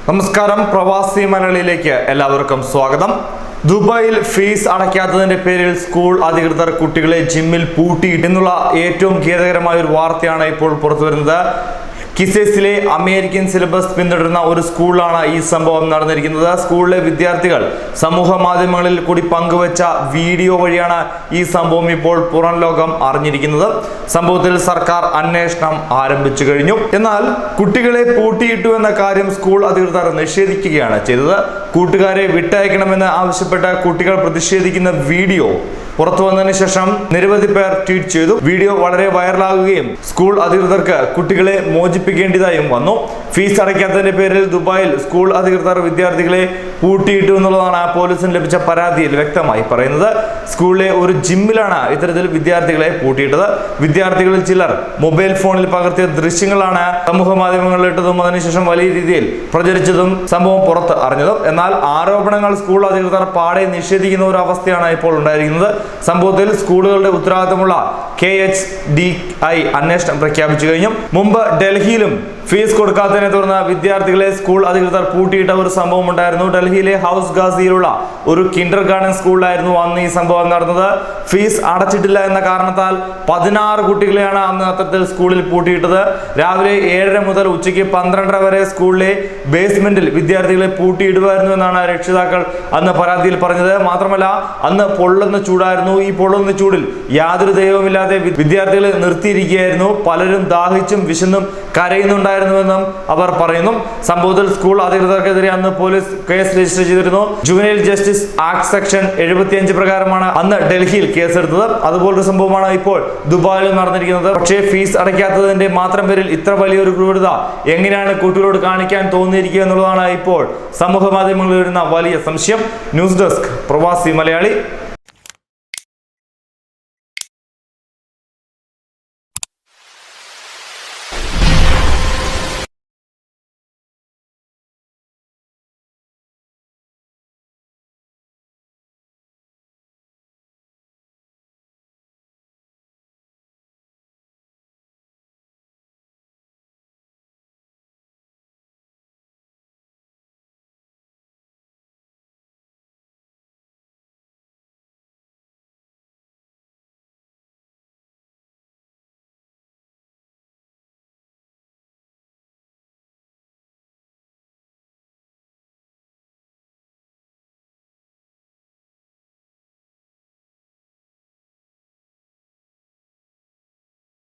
നമസ്കാരം, പ്രവാസി മലയാളിയിലേക്ക് എല്ലാവർക്കും സ്വാഗതം. ദുബായിൽ ഫീസ് അടയ്ക്കാത്തതിന്റെ പേരിൽ സ്കൂൾ അധികൃതർ കുട്ടികളെ ജിമ്മിൽ പൂട്ടിയിട്ടെന്നുള്ള ഏറ്റവും ഖേദകരമായ ഒരു വാർത്തയാണ് ഇപ്പോൾ പുറത്തുവരുന്നത്. കിസേസിലെ അമേരിക്കൻ സിലബസ് പിന്തുടരുന്ന ഒരു സ്കൂളിലാണ് ഈ സംഭവം നടന്നിരിക്കുന്നത്. സ്കൂളിലെ വിദ്യാർത്ഥികൾ സമൂഹ മാധ്യമങ്ങളിൽ കൂടി പങ്കുവച്ച വീഡിയോ വഴിയാണ് ഈ സംഭവം ഇപ്പോൾ പുറം ലോകം അറിഞ്ഞിരിക്കുന്നത്. സംഭവത്തിൽ സർക്കാർ അന്വേഷണം ആരംഭിച്ചു കഴിഞ്ഞു. എന്നാൽ കുട്ടികളെ പൂട്ടിയിട്ടു എന്ന കാര്യം സ്കൂൾ അധികൃതർ നിഷേധിക്കുകയാണ് ചെയ്തത്. കൂട്ടുകാരെ വിട്ടയക്കണമെന്ന് ആവശ്യപ്പെട്ട കുട്ടികൾ പ്രതിഷേധിക്കുന്ന വീഡിയോ പുറത്തു വന്നതിന് ശേഷം നിരവധി പേർ ട്വീറ്റ് ചെയ്തു. വീഡിയോ വളരെ വൈറലാകുകയും സ്കൂൾ അധികൃതർക്ക് കുട്ടികളെ മോചിപ്പിക്കേണ്ടതായും വന്നു. ഫീസ് അടയ്ക്കാത്തതിന്റെ പേരിൽ ദുബായിൽ സ്കൂൾ അധികൃതർ വിദ്യാർത്ഥികളെ പൂട്ടിയിട്ടു എന്നുള്ളതാണ് പോലീസിന് ലഭിച്ച പരാതിയിൽ വ്യക്തമായി പറയുന്നത്. സ്കൂളിലെ ഒരു ജിമ്മിലാണ് ഇത്തരത്തിൽ വിദ്യാർത്ഥികളെ പൂട്ടിയിട്ടത്. വിദ്യാർത്ഥികളിൽ ചിലർ മൊബൈൽ ഫോണിൽ പകർത്തിയ ദൃശ്യങ്ങളാണ് സമൂഹ മാധ്യമങ്ങളിൽ ഇട്ടതും അതിനുശേഷം വലിയ രീതിയിൽ പ്രചരിച്ചതും സംഭവം പുറത്ത് അറിഞ്ഞതും. എന്നാൽ ആരോപണങ്ങൾ സ്കൂൾ അധികൃതർ പാടെ നിഷേധിക്കുന്ന ഒരു അവസ്ഥയാണ് ഇപ്പോൾ ഉണ്ടായിരിക്കുന്നത്. സംഭവത്തിൽ സ്കൂളുകളുടെ ഉത്തരവാദിത്തമുള്ള KHDI അന്വേഷണം പ്രഖ്യാപിച്ചു കഴിഞ്ഞു. മുമ്പ് ഡൽഹിയിലും ഫീസ് കൊടുക്കാത്തതിനെ തുടർന്ന് വിദ്യാർത്ഥികളെ സ്കൂൾ അധികൃതർ പൂട്ടിയിട്ട ഒരു സംഭവം ഉണ്ടായിരുന്നു. ഡൽഹിയിലെ ഹൗസ് ഗാസിയിലുള്ള ഒരു കിൻഡർ ഗാർഡൻ സ്കൂളിലായിരുന്നു അന്ന് ഈ സംഭവം നടന്നത്. ഫീസ് അടച്ചിട്ടില്ല എന്ന കാരണത്താൽ 16 കുട്ടികളെയാണ് അന്ന് അത്തരത്തിൽ സ്കൂളിൽ പൂട്ടിയിട്ടത്. രാവിലെ 7:30 മുതൽ ഉച്ചയ്ക്ക് 12:30 വരെ സ്കൂളിലെ ബേസ്മെന്റിൽ വിദ്യാർത്ഥികളെ പൂട്ടിയിടുമായിരുന്നു എന്നാണ് രക്ഷിതാക്കൾ അന്ന് പരാതിയിൽ പറഞ്ഞത്. മാത്രമല്ല, അന്ന് പൊള്ളുന്ന ചൂടായിരുന്നു. ഈ പൊള്ളുന്ന ചൂടിൽ യാതൊരു ദൈവമില്ലാതെ വിദ്യാർത്ഥികളെ നിർത്തിയിരിക്കുകയായിരുന്നു. പലരും ദാഹിച്ചും വിശന്നും കരയുന്നുണ്ടായിരുന്നുവെന്നും അവർ പറയുന്നു. സംഭവത്തിൽ സ്കൂൾ അധികൃതർക്കെതിരെ അന്ന് പോലീസ് കേസ് രജിസ്റ്റർ ചെയ്തിരുന്നു. ജുവനൈൽ ജസ്റ്റിസ് ആക്ട് സെക്ഷൻ 75 പ്രകാരമാണ് അന്ന് ഡൽഹിയിൽ കേസെടുത്തത്. അതുപോലൊരു സംഭവമാണ് ഇപ്പോൾ ദുബായിലും നടന്നിരിക്കുന്നത്. പക്ഷേ ഫീസ് അടയ്ക്കാത്തതിന്റെ മാത്രം പേരിൽ ഇത്ര വലിയൊരു ക്രൂരത എങ്ങനെയാണ് കുട്ടികളോട് കാണിക്കാൻ തോന്നിയിരിക്കുക എന്നുള്ളതാണ് ഇപ്പോൾ സമൂഹ മാധ്യമങ്ങളിൽ വരുന്ന വലിയ സംശയം. ന്യൂസ് ഡെസ്ക് പ്രവാസി മലയാളി.